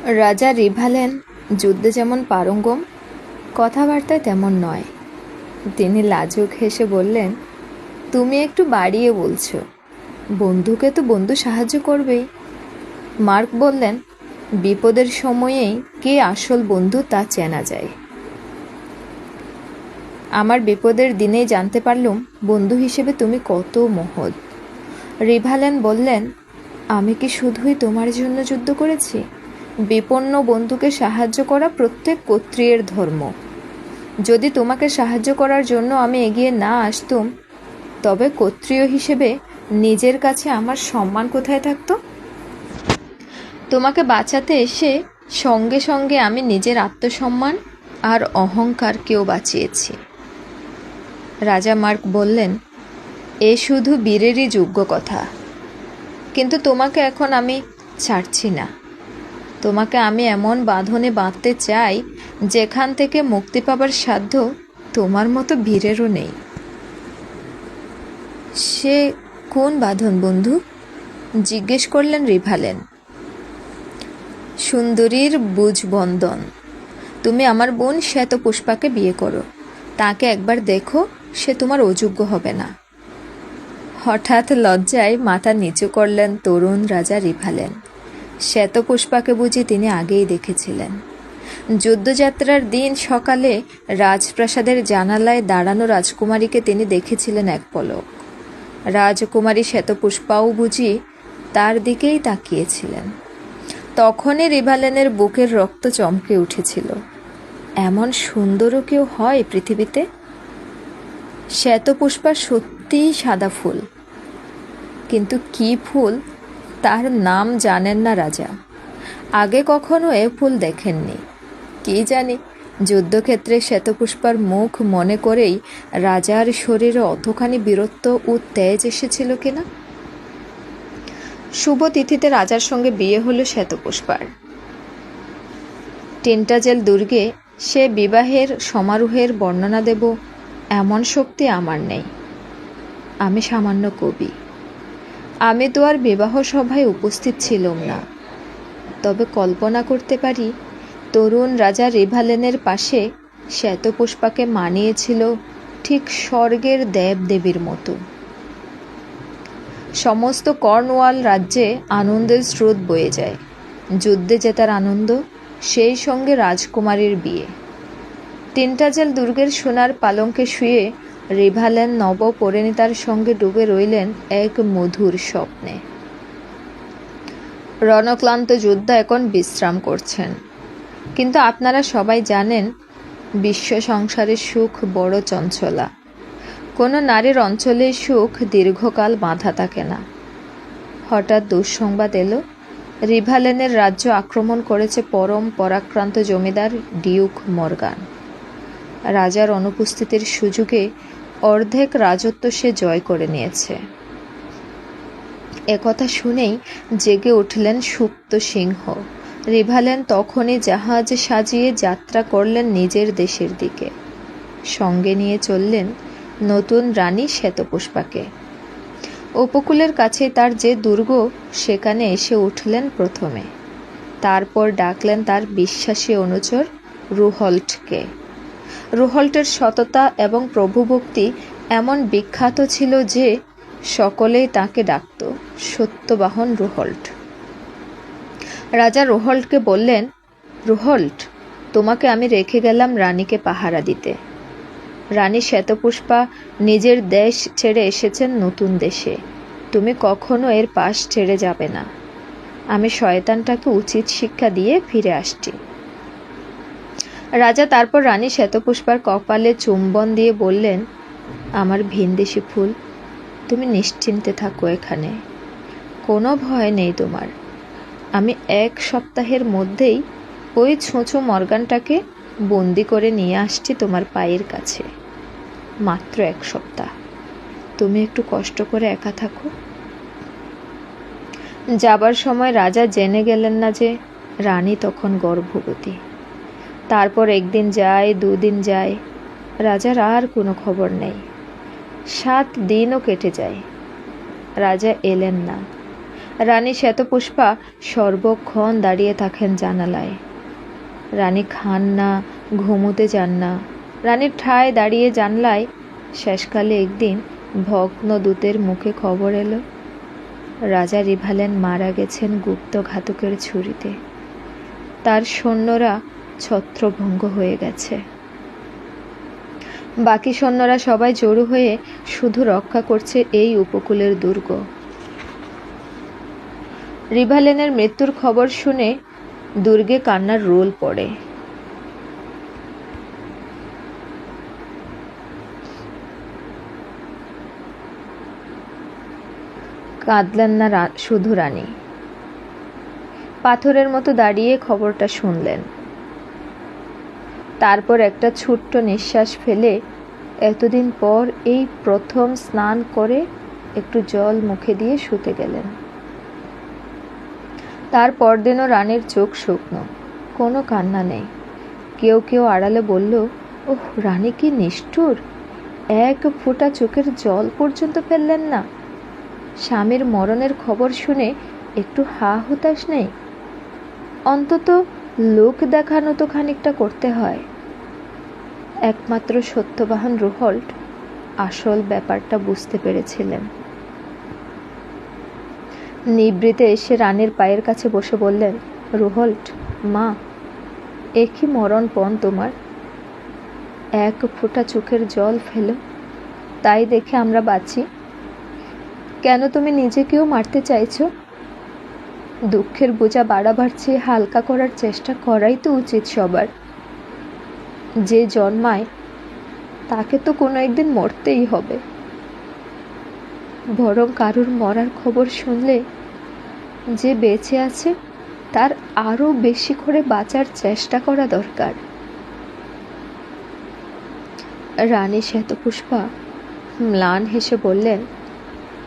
রাজা রিভালেন যুদ্ধে যেমন পারঙ্গম, কথাবার্তায় তেমন নয়। তিনি লাজুক হেসে বললেন, তুমি একটু বাড়িয়ে বলছো। বন্ধুকে তো বন্ধু সাহায্য করবেই। মার্ক বললেন, বিপদের সময়েই কে আসল বন্ধু তা চেনা যায়। আমার বিপদের দিনেই জানতে পারলুম বন্ধু হিসেবে তুমি কত মহৎ। রিভালেন বললেন, আমি কি শুধুই তোমার জন্য যুদ্ধ করেছি? বিপন্ন বন্ধুকে সাহায্য করা প্রত্যেক ক্ষত্রিয়ের ধর্ম। যদি তোমাকে সাহায্য করার জন্য আমি এগিয়ে না আসতুম, তবে ক্ষত্রিয় হিসেবে নিজের কাছে আমার সম্মান কোথায় থাকতো? তোমাকে বাঁচাতে এসে সঙ্গে সঙ্গে আমি নিজের আত্মসম্মান আর অহংকারকেও বাঁচিয়েছি। রাজা মার্ক বললেন, এ শুধু বীরেরই যোগ্য কথা। কিন্তু তোমাকে এখন আমি ছাড়ছি না। তোমাকে আমি এমন বাঁধনে বাঁধতে চাই যেখান থেকে মুক্তি পাবার সাধ্য তোমার মতো বীরেরও নেই। সে কোন বাঁধন বন্ধু? জিজ্ঞেস করলেন রিভালেন। সুন্দরীর বুঝবন্ধন। তুমি আমার বোন শ্বেতপুষ্পাকে বিয়ে করো। তাকে একবার দেখো, সে তোমার অযোগ্য হবে না। হঠাৎ লজ্জায় মাথা নিচু করলেন তরুণ রাজা রিভালেন। শ্বেতপুষ্পাকে বুঝি তিনি আগেই দেখেছিলেন। যুদ্ধযাত্রার দিন সকালে রাজপ্রাসাদের জানালায় দাঁড়ানো রাজকুমারীকে তিনি দেখেছিলেন এক পলক। রাজকুমারী শ্বেতপুষ্পাও বুঝি তার দিকেই তাকিয়েছিলেন। তখনই রিভালেনের বুকের রক্ত চমকে উঠেছিল। এমন সুন্দরও কেউ হয় পৃথিবীতে? শ্বেতপুষ্পা সত্যিই সাদা ফুল, কিন্তু কি ফুল তার নাম জানেন না রাজা। আগে কখনো এ ফুল দেখেননি। কি জানি, যুদ্ধক্ষেত্রে শ্বেতপুষ্পার মুখ মনে করেই রাজার শরীরে অতখানি বীরত্ব ও তেজ এসেছিল কিনা। শুভ তিথিতে রাজার সঙ্গে বিয়ে হলো শ্বেতপুষ্পার। টিন্টাজেল দুর্গে সে বিবাহের সমারোহের বর্ণনা দেব এমন শক্তি আমার নেই। আমি সামান্য কবি। আমি তো আর বিবাহ সভায় উপস্থিত ছিলাম না। তবে কল্পনা করতে পারি তরুণ রাজা রিভালেনের পাশে শ্বেতপুষ্পাকে মানিয়েছিল ঠিক স্বর্গের দেবদেবীর মতো। সমস্ত কর্নওয়াল রাজ্যে আনন্দের স্রোত বয়ে যায়। যুদ্ধে জেতার আনন্দ, সেই সঙ্গে রাজকুমারীর বিয়ে। টিন্টাজেল দুর্গের সোনার পালঙ্কে শুয়ে রিভালেন নবপরিণীতার সঙ্গে ডুবে রইলেন এক মধুর স্বপ্নে। রণক্লান্ত যোদ্ধা এখন বিশ্রাম করছেন। কিন্তু আপনারা সবাই জানেন, বিশ্ব সংসারের সুখ বড় চঞ্চলা। কোনো নারীর অঞ্চলে সুখ দীর্ঘকাল বাঁধা থাকে না। হঠাৎ দুঃসংবাদ এলো, রিভালেনের রাজ্য আক্রমণ করেছে পরম পরাক্রান্ত জমিদার ডিউক মর্গান। রাজার অনুপস্থিতির সুযোগে অর্ধেক রাজত্ব সে জয় করে নিয়েছে। একথা শুনেই জেগে উঠলেন সুপ্ত সিংহ। রিভালেন তখনই জাহাজ সাজিয়ে যাত্রা করলেন নিজের দেশের দিকে। সঙ্গে নিয়ে চললেন নতুন রানী শ্বেতপুষ্পাকে। উপকূলের কাছে তার যে দুর্গ, সেখানে এসে উঠলেন প্রথমে। তারপর ডাকলেন তার বিশ্বাসী অনুচর রুহল্টকে। রুহল্টের সততা এবং প্রভুভক্তি এমন বিখ্যাত ছিল যে সকলেই তাকে ডাকত সত্যবাহন রুহল্ট। রাজা রুহল্টকে বললেন, রুহল্ট, তোমাকে আমি রেখে গেলাম রানীকে পাহারা দিতে। রানী শ্বেতপুষ্পা নিজের দেশ ছেড়ে এসেছেন নতুন দেশে। তুমি কখনো এর পাশ ছেড়ে যাবে না। আমি শয়তানটাকে উচিত শিক্ষা দিয়ে ফিরে আসছি। রাজা তারপর রানী শ্বেতপুষ্পার কপালে চুম্বন দিয়ে বললেন, আমার ভিনদেশি ফুল, তুমি নিশ্চিন্তে থাকো এখানে। কোনো ভয় নেই তোমার। আমি 1 সপ্তাহের মধ্যেই ওই ছোঁচো মর্গানটাকে বন্দি করে নিয়ে আসছি তোমার পায়ের কাছে। মাত্র 1 সপ্তাহ। তুমি একটু কষ্ট করে একা থাকো। যাবার সময় রাজা জেনে গেলেন না যে রানী তখন গর্ভবতী। তারপর 1 দিন যায়, 2 দিন যায়, রাজার আর কোনো খবর নেই। 7 দিনও কেটে যায়, রাজা এলেন না। রানী শ্বেতপুষ্পা সর্বক্ষণ দাঁড়িয়ে থাকেন জানালায়। রানী খান না, ঘুমোতে যান না। রানীর ঠায় দাঁড়িয়ে জানলায়। শেষকালে একদিন ভগ্ন দূতের মুখে খবর এলো, রাজা রিভালেন মারা গেছেন গুপ্তঘাতকের ছুরিতে। তার সৈন্যরা ছত্রভঙ্গ হয়ে গেছে। বাকি সৈন্যরা সবাই জড়ো হয়ে শুধু রক্ষা করছে এই উপকূলের দুর্গ। রিভালেনের মৃত্যুর খবর শুনে দুর্গে কান্নার রোল পড়ে। কাঁদলেন না শুধু রানী, পাথরের মতো দাঁড়িয়ে খবরটা শুনলেন। তারপর একটা ছোট্ট নিঃশ্বাস ফেলে এতদিন পর এই প্রথম স্নান করে একটু জল মুখে দিয়ে শুতে গেলেন। তার পরদিনও রানীর চোখ শুকনো, কোনো কান্না নেই। কেউ কেউ আড়ালে বলল, ওহ, রানী কি নিষ্ঠুর, এক ফোঁটা চোখের জল পর্যন্ত ফেললেন না। স্বামীর মরণের খবর শুনে একটু হা হুতাশ নেই। অন্তত লোক দেখানো তো খানিকটা করতে হয়। একমাত্র সত্যবাহন রুহল্ট আসল ব্যাপারটা বুঝতে পেরেছিলেন। নিবৃতে এসে রানীর পায়ের কাছে বসে বললেন, রুহল্ট, মা, এ কি মরণপণ তোমার? এক ফোঁটা চোখের জল ফেলো, তাই দেখে আমরা বাঁচি। কেন তুমি নিজেকেও মারতে চাইছো? দুঃখের বোঝা বাড়াবার চেয়ে হালকা করার চেষ্টা করাই তো উচিত সবার। যে জন্মায় তাকে তো কোনো একদিন মরতেই হবে। বরং কারুর মরার খবর শুনলে যে বেঁচে আছে তার আরো বেশি করে বাঁচার চেষ্টা করা দরকার। রানী শ্বেতপুষ্পা ম্লান হেসে বললেন,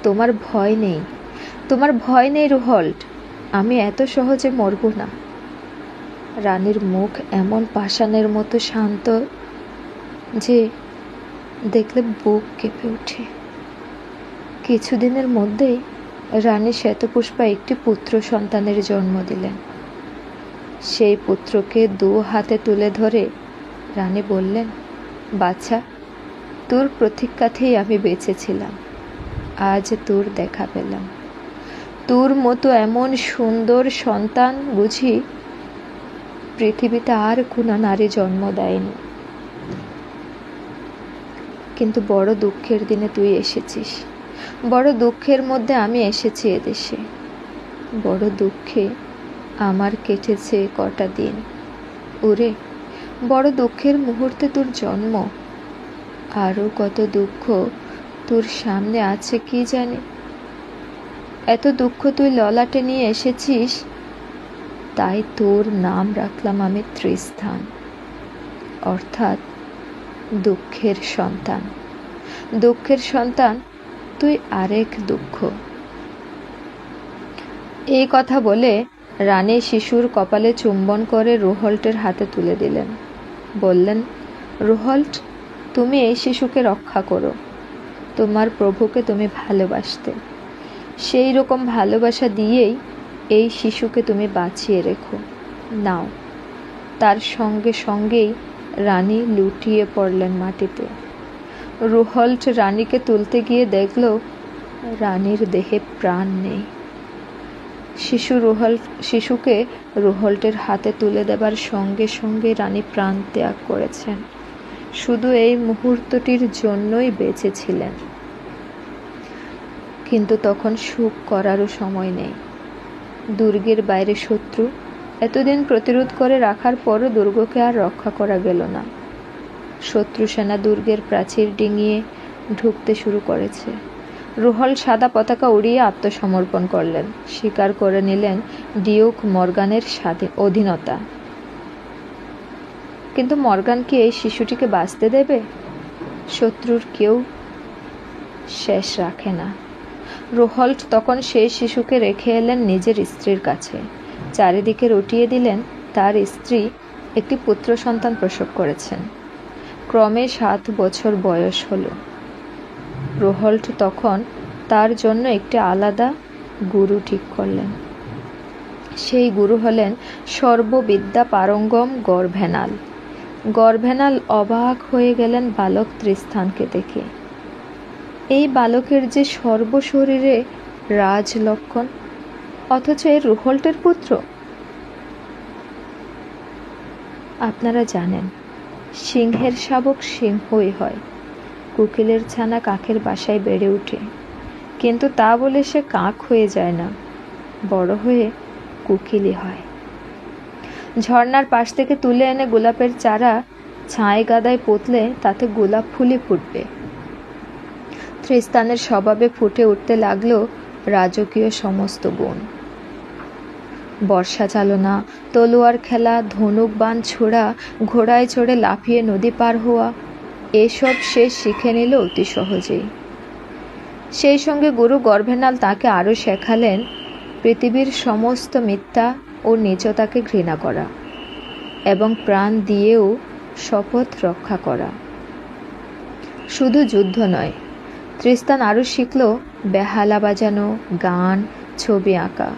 তোমার ভয় নেই, তোমার ভয় নেই রুহল্ট, আমি এত সহজে মরব না। রানীর মুখ এমন পাষাণের মতো শান্ত যে দেখলে বুক কেঁপে ওঠে। কিছুদিনের মধ্যেই রানী শ্বেতপুষ্পা একটি পুত্র সন্তানের জন্ম দিলেন। সেই পুত্রকে 2 হাতে তুলে ধরে রানী বললেন, বাচ্চা, তোর প্রতীক্ষাতেই আমি বেঁচেছিলাম, আজ তোর দেখা পেলাম। তোর মতো এমন সুন্দর সন্তান বুঝি পৃথিবীতে আর কোনো নারী জন্ম দেয়নি। কিন্তু বড় দুঃখের দিনে তুই এসেছিস, বড় দুঃখের মধ্যে আমি এসেছি এদেশে। বড় দুঃখে আমার কেটেছে কটা দিন। ওরে, বড় দুঃখের মুহূর্তে তোর জন্ম। আরও কত দুঃখ তোর সামনে আছে কি জানি। এত দুঃখ তুই ললাটে নিয়ে এসেছিস, তাই তোর নাম রাখলাম আমি ত্রিস্থান, অর্থাৎ দুঃখের সন্তান। দুঃখের সন্তান তুই আরেক দুঃখ। এই কথা বলে রানী শিশুর কপালে চুম্বন করে রুহল্টের হাতে তুলে দিলেন। বললেন, রুহল্ট, তুমি এই শিশুকে রক্ষা করো। তোমার প্রভুকে তুমি ভালোবাসতে, সেই রকম ভালোবাসা দিয়েই এই শিশুকে তুমি বাঁচিয়ে রেখো। নাও। তার সঙ্গে সঙ্গেই রানী লুটিয়ে পড়লেন মাটিতে। রুহল্ট রানীকে তুলতে গিয়ে দেখল রানীর দেহে প্রাণ নেই। শিশুকে রুহল্টের হাতে তুলে দেবার সঙ্গে সঙ্গে রানী প্রাণ ত্যাগ করেছেন। শুধু এই মুহূর্তটির জন্যই বেঁচে ছিলেন। কিন্তু তখন সুখ করারও সময় নেই। দুর্গের বাইরে শত্রু, এতদিন প্রতিরোধ করে রাখার পরও দুর্গকে আর রক্ষা করা গেল না। শত্রু সেনা দুর্গের প্রাচীর ডিঙিয়ে ঢুকতে শুরু করেছে। রুহল সাদা পতাকা উড়িয়ে আত্মসমর্পণ করলেন, স্বীকার করে নিলেন ডিউক মর্গানের অধীনতা। কিন্তু মর্গান কি এই শিশুটিকে বাঁচতে দেবে? শত্রুর কেউ শেষ রাখে না। রুহল্ট তখন সেই শিশুকে রেখে এলেন নিজের স্ত্রীর কাছে। চারিদিকে রটিয়ে দিলেন তার স্ত্রী একটি পুত্র সন্তান প্রসব করেছেন। ক্রমে 7 বছর বয়স হল। রুহল্ট তখন তার জন্য একটি আলাদা গুরু ঠিক করলেন। সেই গুরু হলেন সর্ববিদ্যা পারঙ্গম গর্ভেনাল। গর্ভেনাল অবাক হয়ে গেলেন বালক ত্রিস্থানকে দেখে। এই বালকের যে সর্বশরীরে রাজ লক্ষণ, অথচ এর রুহল্টের পুত্র। আপনারা জানেন, সিংহের শাবক সিংহই হয়, কোকিলের ছানা কাকের বাসায় বেড়ে ওঠে, কিন্তু তা বলে সে কাক হয়ে যায় না, বড় হয়ে কোকিলই হয়। ঝর্ণার পাশ থেকে তুলে এনে গোলাপের চারা ছায় গাদায় পুঁতলে তাতে গোলাপ ফুলই ফুটবে। ত্রিস্থানের স্বভাবে ফুটে উঠতে লাগলো রাজকীয় সমস্ত গুণ। বর্ষা চালনা, তলোয়ার খেলা, ধনুক বাণ ছোড়া, ঘোড়ায় চড়ে লাফিয়ে নদী পার হওয়া, এসব সে শিখে নিল অতি সহজেই। সেই সঙ্গে গুরু গর্ভেনাল তাকে আরও শেখালেন পৃথিবীর সমস্ত মিথ্যা ও নীচতাকে ঘৃণা করা এবং প্রাণ দিয়েও শপথ রক্ষা করা। শুধু যুদ্ধ নয়, ত্রিস্থান আরও শিখল বেহালা বাজানো, গান, ছবি আঁকা।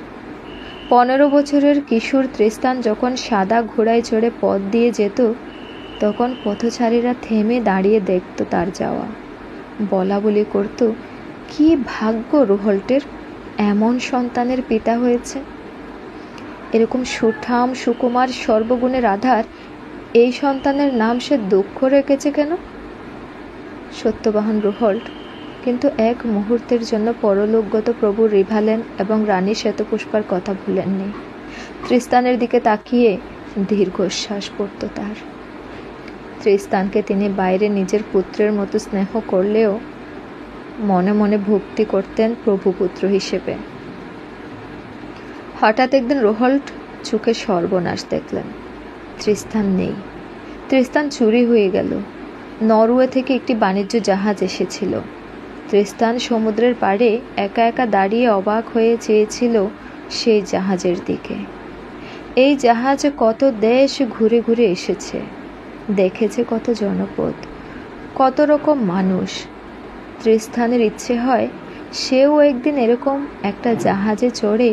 15 বছরের কিশোর ত্রিস্থান যখন সাদা ঘোড়ায় চড়ে পথ দিয়ে যেত, তখন পথচারীরা থেমে দাঁড়িয়ে দেখত তার যাওয়া, বলা বলি করত, কি ভাগ্য রুহল্টের, এমন সন্তানের পিতা হয়েছে। এরকম সুঠাম সুকুমার সর্বগুণের আধার, এই সন্তানের নাম সে দুঃখ রেখেছে কেন? সত্যবাহন রুহল্ট কিন্তু এক মুহূর্তের জন্য পরলোকগত প্রভু রিভালেন এবং রানী শ্বেতপুষ্পার কথা ভুলেননি। ত্রিস্থানের দিকে তাকিয়ে দীর্ঘশ্বাস পড়ত তার। ত্রিস্থানকে তিনি বাইরে নিজের পুত্রের মতো স্নেহ করলেও মনে মনে ভক্তি করতেন প্রভুপুত্র হিসেবে। হঠাৎ একদিন রুহল্ট চোখে সর্বনাশ দেখলেন। ত্রিস্থান নেই। ত্রিস্থান চুরি হয়ে গেল। নরওয়ে থেকে একটি বাণিজ্য জাহাজ এসেছিল। ত্রিস্থান সমুদ্রের পাড়ে একা একা দাঁড়িয়ে অবাক হয়ে চেয়েছিল সেই জাহাজের দিকে। এই জাহাজে কত দেশ ঘুরে ঘুরে এসেছে, দেখেছে কত জনপদ, কত রকম মানুষ। ত্রিস্থানের ইচ্ছে হয় সেও একদিন এরকম একটা জাহাজে চড়ে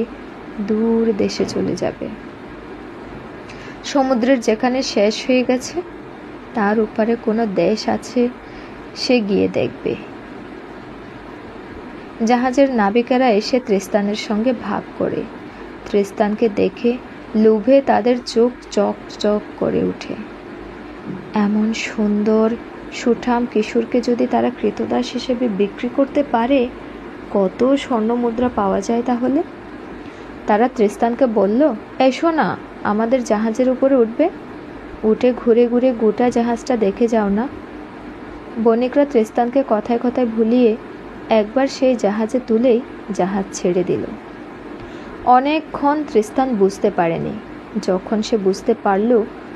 দূর দেশে চলে যাবে। সমুদ্রের যেখানে শেষ হয়ে গেছে তার উপরে কোনো দেশ আছে, সে গিয়ে দেখবে। জাহাজের নাবিকেরা এসে ত্রিস্থানের সঙ্গে ভাগ করে। ত্রিস্থানকে দেখে লোভে তাদের চোখ চক চক করে ওঠে। এমন সুন্দর সুঠাম কিশোরকে যদি তারা কৃতদাস হিসেবে বিক্রি করতে পারে, কত স্বর্ণমুদ্রা পাওয়া যায় তাহলে। তারা ত্রিস্থানকে বলল, এসো না, আমাদের জাহাজের উপরে উঠবে, উঠে ঘুরে ঘুরে গোটা জাহাজটা দেখে যাও না। বণিকরা ত্রিস্থানকে কথায় কথায় ভুলিয়ে একবার সেই জাহাজে তুলেই জাহাজ ছেড়ে দিল। অনেকক্ষণ ত্রিস্থান বুঝতে পারেনি। যখন সে বুঝতে পারল,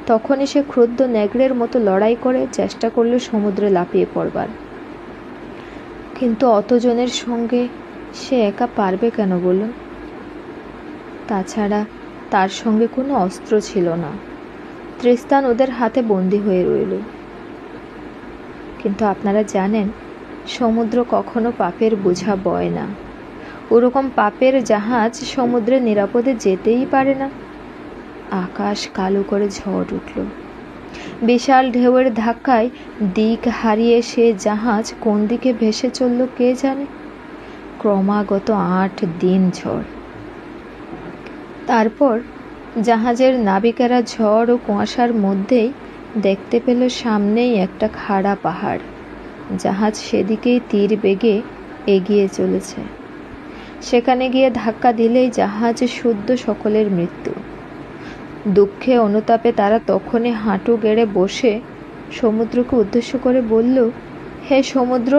তখনই সে ক্রুদ্ধ নেগড়ের মতো লড়াই করে চেষ্টা করল সমুদ্রে লাফিয়ে পড়বার। কিন্তু অতজনের সঙ্গে সে একা পারবে কেন বলুন? তাছাড়া তার সঙ্গে কোনো অস্ত্র ছিল না। ত্রিস্থান ওদের হাতে বন্দী হয়ে রইল। কিন্তু আপনারা জানেন, সমুদ্র কখনো পাপের বোঝা বয় না। ওরকম পাপের জাহাজ সমুদ্রে নিরাপদে যেতেই পারে না। আকাশ কালো করে ঝড় উঠল। বিশাল ঢেউয়ের ধাক্কায় দিক হারিয়ে সে জাহাজ কোন দিকে ভেসে চলল কে জানে। ক্রমাগত 8 দিন ঝড়। তারপর জাহাজের নাবিকেরা ঝড় ও কুয়াশার মধ্যেই দেখতে পেল সামনেই একটা খাড়া পাহাড়। জাহাজ সেদিকেই তীর বেগে এগিয়ে চলেছে। সেখানে গিয়ে ধাক্কা দিলেই জাহাজ শুদ্ধ সকলের মৃত্যু। দুঃখে অনুতাপে তারা তখনই হাঁটু গেড়ে বসে সমুদ্রকে উদ্দেশ্য করে বলল, হে সমুদ্র,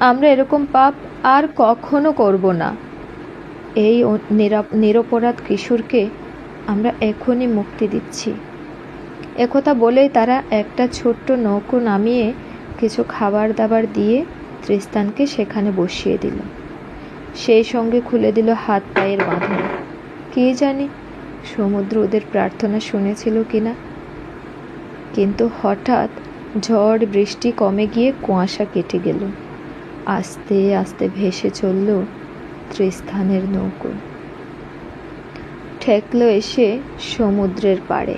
আমরা এরকম পাপ আর কখনো করব না। এই নিরপরাধ কিশোরকে আমরা এখনই মুক্তি দিচ্ছি। একথা বলেই তারা একটা ছোট্ট নৌকো নামিয়ে কিছু খাবার দাবার দিয়ে ত্রিস্থানকে সেখানে বসিয়ে দিল। সেই সঙ্গে খুলে দিল হাত পায়ের বাঁধন। কে জানে সমুদ্র ওদের প্রার্থনা শুনেছিল কিনা। কিন্তু হঠাৎ ঝড় বৃষ্টি কমে গিয়ে কুয়াশা কেটে গেল। আস্তে আস্তে ভেসে চলল পিতৃস্থানের নৌকো ঠেকলো এসে সমুদ্রের পাড়ে।